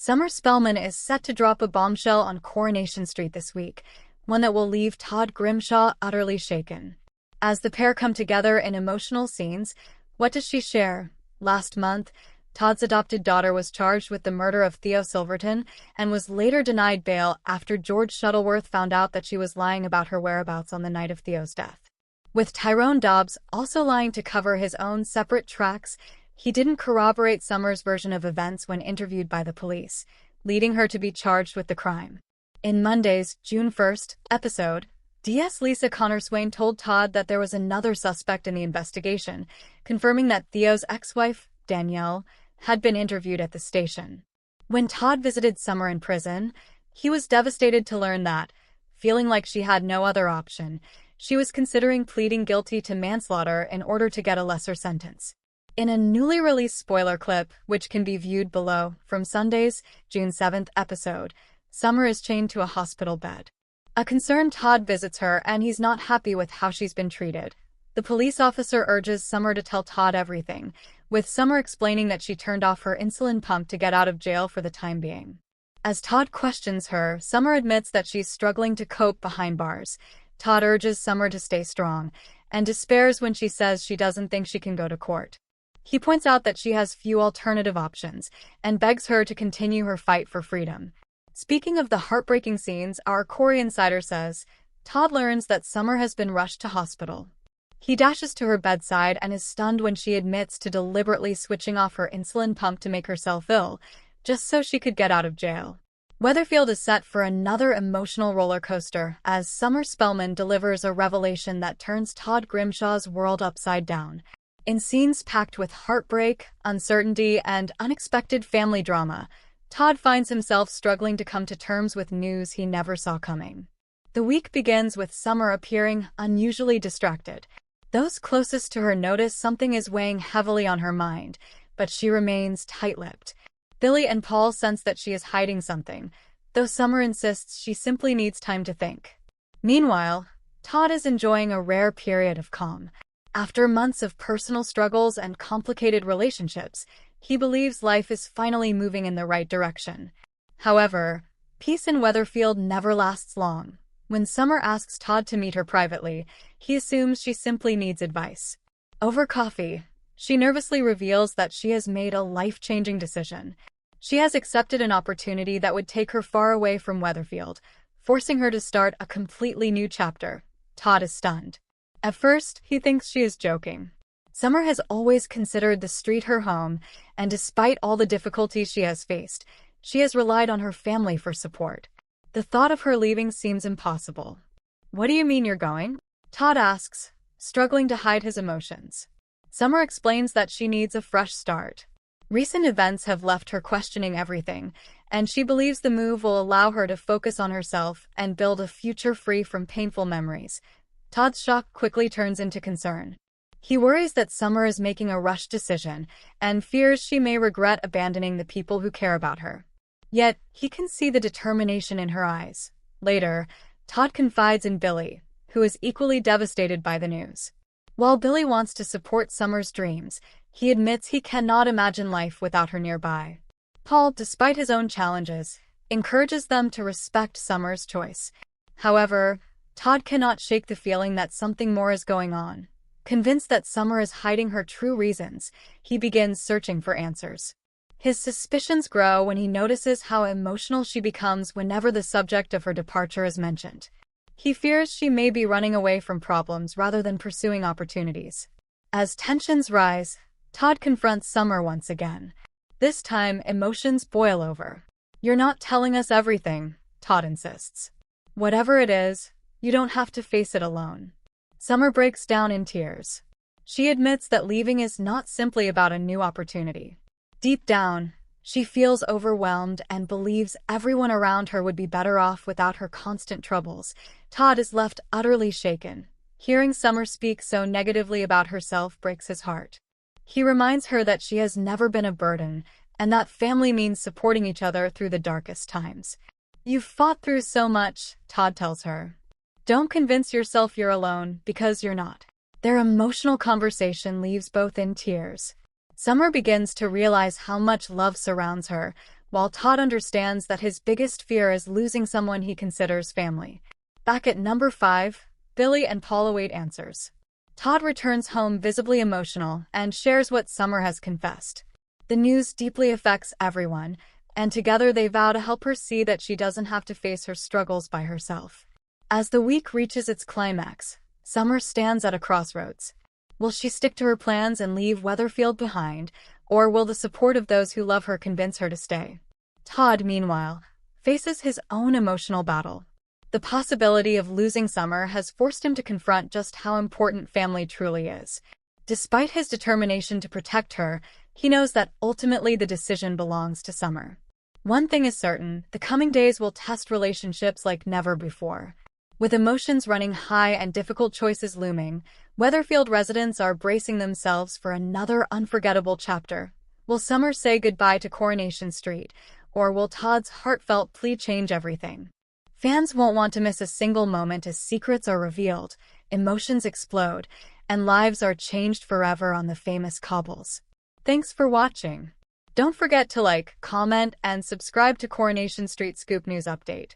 Summer Spellman is set to drop a bombshell on Coronation Street this week, one that will leave Todd Grimshaw utterly shaken. As the pair come together in emotional scenes, what does she share? Last month, Todd's adopted daughter was charged with the murder of Theo Silverton and was later denied bail after George Shuttleworth found out that she was lying about her whereabouts on the night of Theo's death. With Tyrone Dobbs also lying to cover his own separate tracks, he didn't corroborate Summer's version of events when interviewed by the police, leading her to be charged with the crime. In Monday's June 1st episode, DS Lisa Connor Swain told Todd that there was another suspect in the investigation, confirming that Theo's ex-wife, Danielle, had been interviewed at the station. When Todd visited Summer in prison, he was devastated to learn that, feeling like she had no other option, she was considering pleading guilty to manslaughter in order to get a lesser sentence. In a newly released spoiler clip, which can be viewed below, from Sunday's June 7th episode, Summer is chained to a hospital bed. A concerned Todd visits her and he's not happy with how she's been treated. The police officer urges Summer to tell Todd everything, with Summer explaining that she turned off her insulin pump to get out of jail for the time being. As Todd questions her, Summer admits that she's struggling to cope behind bars. Todd urges Summer to stay strong, and despairs when she says she doesn't think she can go to court. He points out that she has few alternative options, and begs her to continue her fight for freedom. Speaking of the heartbreaking scenes, our Corey insider says, Todd learns that Summer has been rushed to hospital. He dashes to her bedside and is stunned when she admits to deliberately switching off her insulin pump to make herself ill, just so she could get out of jail. Weatherfield is set for another emotional roller coaster as Summer Spellman delivers a revelation that turns Todd Grimshaw's world upside down. In scenes packed with heartbreak, uncertainty, and unexpected family drama, Todd finds himself struggling to come to terms with news he never saw coming. The week begins with Summer appearing unusually distracted. Those closest to her notice something is weighing heavily on her mind, but she remains tight-lipped. Billy and Paul sense that she is hiding something, though Summer insists she simply needs time to think. Meanwhile, Todd is enjoying a rare period of calm. After months of personal struggles and complicated relationships, he believes life is finally moving in the right direction. However, peace in Weatherfield never lasts long. When Summer asks Todd to meet her privately, he assumes she simply needs advice. Over coffee, she nervously reveals that she has made a life-changing decision. She has accepted an opportunity that would take her far away from Weatherfield, forcing her to start a completely new chapter. Todd is stunned. At first, he thinks she is joking. Summer has always considered the street her home, and despite all the difficulties she has faced, she has relied on her family for support. The thought of her leaving seems impossible. "What do you mean you're going?" Todd asks, struggling to hide his emotions. Summer explains that she needs a fresh start. Recent events have left her questioning everything, and she believes the move will allow her to focus on herself and build a future free from painful memories. Todd's shock quickly turns into concern. He worries that Summer is making a rushed decision and fears she may regret abandoning the people who care about her. Yet, he can see the determination in her eyes. Later, Todd confides in Billy, who is equally devastated by the news. While Billy wants to support Summer's dreams, he admits he cannot imagine life without her nearby. Paul, despite his own challenges, encourages them to respect Summer's choice. However, Todd cannot shake the feeling that something more is going on. Convinced that Summer is hiding her true reasons, he begins searching for answers. His suspicions grow when he notices how emotional she becomes whenever the subject of her departure is mentioned. He fears she may be running away from problems rather than pursuing opportunities. As tensions rise, Todd confronts Summer once again. This time, emotions boil over. "You're not telling us everything," Todd insists. "Whatever it is, you don't have to face it alone." Summer breaks down in tears. She admits that leaving is not simply about a new opportunity. Deep down, she feels overwhelmed and believes everyone around her would be better off without her constant troubles. Todd is left utterly shaken. Hearing Summer speak so negatively about herself breaks his heart. He reminds her that she has never been a burden, and that family means supporting each other through the darkest times. "You've fought through so much," Todd tells her. "Don't convince yourself you're alone, because you're not." Their emotional conversation leaves both in tears. Summer begins to realize how much love surrounds her, while Todd understands that his biggest fear is losing someone he considers family. Back at number 5, Billy and Paul await answers. Todd returns home visibly emotional and shares what Summer has confessed. The news deeply affects everyone, and together they vow to help her see that she doesn't have to face her struggles by herself. As the week reaches its climax, Summer stands at a crossroads. Will she stick to her plans and leave Weatherfield behind, or will the support of those who love her convince her to stay? Todd, meanwhile, faces his own emotional battle. The possibility of losing Summer has forced him to confront just how important family truly is. Despite his determination to protect her, he knows that ultimately the decision belongs to Summer. One thing is certain, the coming days will test relationships like never before. With emotions running high and difficult choices looming, Weatherfield residents are bracing themselves for another unforgettable chapter. Will Summer say goodbye to Coronation Street, or will Todd's heartfelt plea change everything? Fans won't want to miss a single moment as secrets are revealed, emotions explode, and lives are changed forever on the famous cobbles. Thanks for watching. Don't forget to like, comment, and subscribe to Coronation Street Scoop News Update.